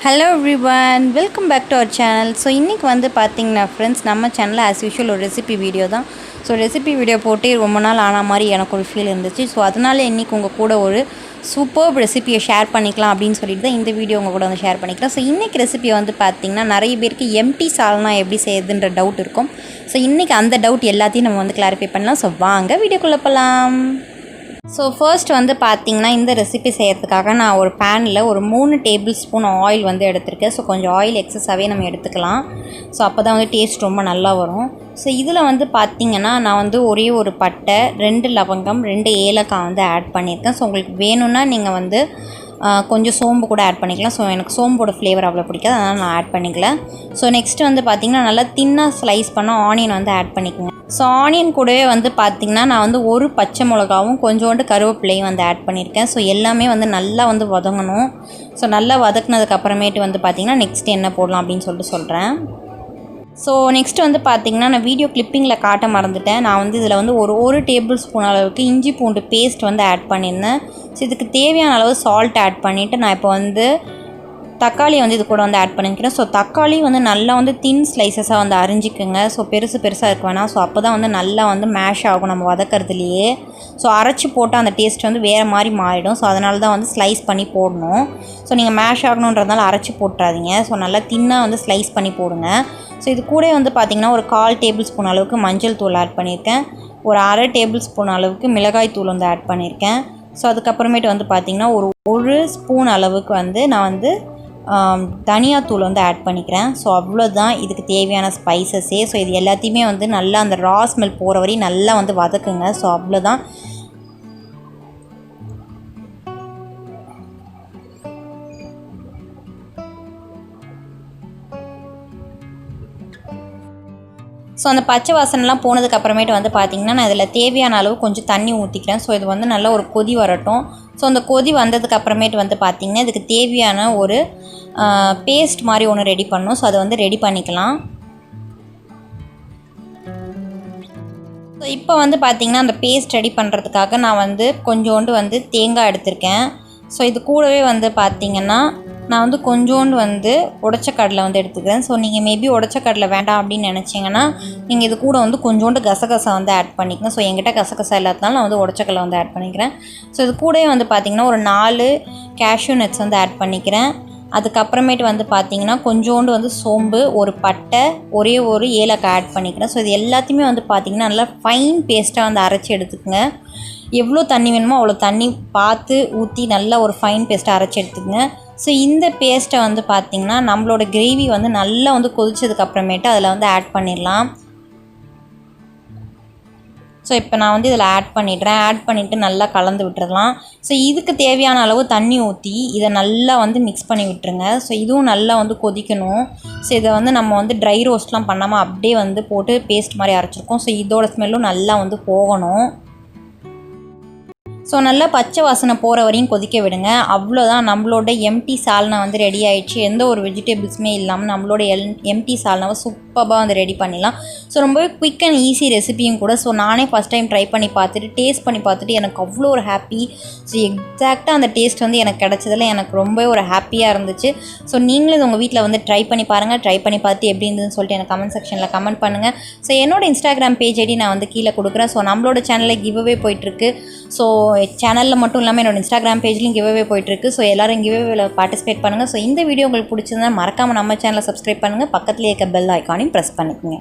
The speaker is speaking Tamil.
Hello everyone, welcome back to our channel. So இன்னைக்கு வந்து பாத்தீங்கன்னா फ्रेंड्स நம்ம சேனல்ல as usual ஒரு ரெசிபி வீடியோ தான். ஸோ ரெசிபி வீடியோ போட்டு ரொம்ப நாள் ஆன மாதிரி எனக்கு ஒரு ஃபீல் இருந்துச்சு. ஸோ அதனால இன்னைக்கு உங்கள் கூட ஒரு சூப்பர் ரெசிபியை ஷேர் பண்ணிக்கலாம் அப்படின்னு சொல்லிட்டு தான் இந்த வீடியோ உங்கள் கூட வந்து ஷேர் பண்ணிக்கலாம். ஸோ இன்றைக்கி ரெசிபி வந்து பார்த்திங்கன்னா நிறைய பேருக்கு எம்டி சால்னா எப்படி செய்யுதுன்ற டவுட் இருக்கும். ஸோ இன்றைக்கி அந்த டவுட் எல்லாத்தையும் நம்ம வந்து கிளாரிஃபை பண்ணலாம். ஸோ வாங்க வீடியோக்குள்ளே போகலாம். ஸோ ஃபர்ஸ்ட் வந்து பார்த்திங்கன்னா இந்த ரெசிபி செய்கிறதுக்காக நான் ஒரு பேனில் ஒரு 3 டேபிள் ஸ்பூன் ஆயில் வந்து எடுத்திருக்கேன். ஸோ கொஞ்சம் ஆயில் எக்ஸஸாகவே நம்ம எடுத்துக்கலாம். ஸோ அப்போ தான் வந்து டேஸ்ட் ரொம்ப நல்லா வரும். ஸோ இதில் வந்து பார்த்திங்கன்னா நான் வந்து ஒரே ஒரு பட்டை, 2 லவங்கம், 2 ஏலக்காய் வந்து ஆட் பண்ணியிருக்கேன். ஸோ உங்களுக்கு வேணும்னா நீங்கள் வந்து கொஞ்சம் சோம்பு கூட ஆட் பண்ணிக்கலாம். ஸோ எனக்கு சோம்போட ஃப்ளேவர் அவ்வளோ பிடிக்காது, அதனால் நான் ஆட் பண்ணிக்கல. ஸோ நெக்ஸ்ட்டு வந்து பார்த்திங்கன்னா நல்லா தின்னாக ஸ்லைஸ் பண்ண ஆனியன் வந்து ஆட் பண்ணிக்கோங்க. ஸோ ஆனியன் கூடவே வந்து பார்த்திங்கன்னா நான் வந்து ஒரு பச்சை மிளகாவும் கொஞ்சோண்டு கருவேப்பிலையும் வந்து ஆட் பண்ணியிருக்கேன். ஸோ எல்லாமே வந்து நல்லா வந்து வதங்கணும். ஸோ நல்லா வதக்குனதுக்கப்புறமேட்டு வந்து பார்த்திங்கன்னா நெக்ஸ்ட் என்ன போடலாம் அப்படின்னு சொல்லிட்டு சொல்கிறேன். ஸோ நெக்ஸ்ட் வந்து பார்த்திங்கன்னா நான் வீடியோ கிளிப்பிங்கில் காட்ட மறந்துட்டேன். நான் வந்து இதில் வந்து ஒரு டேபிள் ஸ்பூன் அளவுக்கு இஞ்சி பூண்டு பேஸ்ட் வந்து ஆட் பண்ணியிருந்தேன். ஸோ இதுக்கு தேவையான அளவு சால்ட் ஆட் பண்ணிவிட்டு நான் இப்போ வந்து தக்காளி வந்து இது கூட வந்து ஆட் பண்ணிக்கிறேன். ஸோ தக்காளி வந்து நல்லா வந்து தின் ஸ்லைசஸாக வந்து அரிஞ்சிக்குங்க. ஸோ பெருசாக இருக்க வேணாம். ஸோ அப்போ தான் வந்து நல்லா வந்து மேஷ் ஆகும் நம்ம வதக்கிறதுலையே. ஸோ அரைச்சி போட்டால் அந்த டேஸ்ட் வந்து வேறு மாதிரி மாறிடும். ஸோ அதனால தான் வந்து ஸ்லைஸ் பண்ணி போடணும். ஸோ நீங்கள் மேஷ் ஆகணுன்றதுனால அரைச்சி போட்டுறாதீங்க. ஸோ நல்லா தின்னாக வந்து ஸ்லைஸ் பண்ணி போடுங்க. ஸோ இது கூட வந்து பார்த்திங்கன்னா ஒரு 1/4 டேபிள் ஸ்பூன் அளவுக்கு மஞ்சள் தூள் ஆட் பண்ணியிருக்கேன். ஒரு 1/2 டேபிள் ஸ்பூன் அளவுக்கு மிளகாய் தூள் வந்து ஆட் பண்ணியிருக்கேன். ஸோ அதுக்கப்புறமேட்டு வந்து பார்த்திங்கன்னா ஒரு ஸ்பூன் அளவுக்கு வந்து நான் வந்து தனியாத்தூள் வந்து ஆட் பண்ணிக்கிறேன். ஸோ அவ்வளோதான் இதுக்கு தேவையான ஸ்பைசஸே. ஸோ இது எல்லாத்தையுமே வந்து நல்லா அந்த ரா ஸ்மெல் போகிற வரையும் நல்லா வந்து வதக்குங்க. ஸோ அவ்வளோதான். ஸோ அந்த பச்சை வாசனைலாம் போனதுக்கப்புறமேட்டு வந்து பார்த்திங்கன்னா நான் இதில் தேவையான அளவு கொஞ்சம் தண்ணி ஊற்றிக்கிறேன். ஸோ இது வந்து நல்லா ஒரு கொதி வரட்டும். ஸோ அந்த கொதி வந்ததுக்கப்புறமேட்டு வந்து பார்த்திங்கன்னா இதுக்கு தேவையான ஒரு பேஸ்ட் மாதிரி ஒன்று ரெடி பண்ணணும். ஸோ அதை வந்து ரெடி பண்ணிக்கலாம். ஸோ இப்போ வந்து பார்த்திங்கன்னா அந்த பேஸ்ட் ரெடி பண்ணுறதுக்காக நான் வந்து கொஞ்சோண்டு வந்து தேங்காய் எடுத்திருக்கேன். ஸோ இது கூடவே வந்து பார்த்திங்கன்னா நான் வந்து கொஞ்சோண்டு வந்து உடைச்ச கடலை வந்து எடுத்துக்கிறேன். ஸோ நீங்கள் மேபி உடைச்ச கடலை வேண்டாம் அப்படின்னு நினச்சிங்கன்னா நீங்கள் இது கூட வந்து கொஞ்சோண்டு கசகசா வந்து ஆட் பண்ணிக்கணும். ஸோ என்கிட்ட கசகசா இல்லாதனால நான் வந்து உடைச்ச கடலை வந்து ஆட் பண்ணிக்கிறேன். ஸோ இது கூடவே வந்து பார்த்திங்கன்னா ஒரு 4 கேஷ்யூ நட்ஸ் வந்து ஆட் பண்ணிக்கிறேன். அதுக்கப்புறமேட்டு வந்து பார்த்திங்கன்னா கொஞ்சோண்டு வந்து சோம்பு, ஒரு பட்டை, ஒரே ஒரு ஏலக்காய் ஆட் பண்ணிக்கிறேன். ஸோ இது எல்லாத்தையுமே வந்து பார்த்திங்கன்னா நல்லா ஃபைன் பேஸ்ட்டாக வந்து அரைச்சி எடுத்துக்கோங்க. எவ்வளோ தண்ணி வேணுமோ அவ்வளோ தண்ணி பார்த்து ஊற்றி நல்லா ஒரு ஃபைன் பேஸ்ட்டாக அரைச்சி எடுத்துக்கோங்க. ஸோ இந்த பேஸ்ட்டை வந்து பார்த்திங்கன்னா நம்மளோட கிரேவி வந்து நல்லா வந்து கொதிச்சதுக்கப்புறமேட்டு அதில் வந்து ஆட் பண்ணிடலாம். ஸோ இப்போ நான் வந்து இதில் ஆட் பண்ணிடுறேன். ஆட் பண்ணிவிட்டு நல்லா கலந்து விட்டுறலாம். ஸோ இதுக்கு தேவையான அளவு தண்ணி ஊற்றி இதை நல்லா வந்து மிக்ஸ் பண்ணி விட்டுருங்க. ஸோ இதுவும் நல்லா வந்து கொதிக்கணும். ஸோ இதை வந்து நம்ம வந்து ட்ரை ரோஸ்ட்லாம் பண்ணாமல் அப்படியே வந்து போட்டு பேஸ்ட் மாதிரி அரைச்சிருக்கோம். ஸோ இதோட ஸ்மெல்லும் நல்லா வந்து போகணும். ஸோ நல்லா பச்சை வாசனை போகிற வரையும் கொதிக்க விடுங்க. அவ்வளோதான், நம்மளோட எம்டி சால்னா வந்து ரெடி ஆகிடுச்சு. எந்த ஒரு வெஜிடபிள்ஸுமே இல்லாமல் நம்மளோட எம்டி சால்னாவை சூப்பராக வந்து ரெடி பண்ணிடலாம். ஸோ ரொம்பவே குயிக் அண்ட் ஈஸி ரெசிபியும் கூட. ஸோ நானே ஃபஸ்ட் டைம் ட்ரை பண்ணி பார்த்துட்டு டேஸ்ட் பண்ணி பார்த்துட்டு எனக்கு அவ்வளோ ஒரு ஹாப்பி. ஸோ எக்ஸாக்டாக அந்த டேஸ்ட் வந்து எனக்கு கிடச்சதில் எனக்கு ரொம்பவே ஒரு ஹாப்பியாக இருந்துச்சு. ஸோ நீங்களும் இது உங்கள் வீட்டில் வந்து ட்ரை பண்ணி பாருங்கள். ட்ரை பண்ணி பார்த்து எப்படி இருந்ததுன்னு சொல்லிட்டு எனக்கு கமெண்ட் செக்ஷனில் கமெண்ட் பண்ணுங்கள். ஸோ என்னோடய இன்ஸ்டாகிராம் பேஜ் ஐடி நான் வந்து கீழே கொடுக்குறேன். ஸோ நம்மளோட சேனலில் கிவ்அவே போயிட்டுருக்கு. ஸோ சேனலில் மட்டும் இல்லாமல் என்னோட இன்ஸ்டாகிராம் பேஜ்லையும் கிவ்அவே போயிட்டுருக்கு. ஸோ எல்லோரும் கிவ்அவேல பார்ட்டிசிபேட் பண்ணுங்கள். ஸோ இந்த வீடியோ உங்களுக்கு பிடிச்சிருந்தா மறக்காமல் நம்ம சேனலை சப்ஸ்கிரைப் பண்ணுங்கள். பக்கத்துலேயே இருக்க பெல் ஐக்கானையும் ப்ரெஸ் பண்ணிக்கோங்க.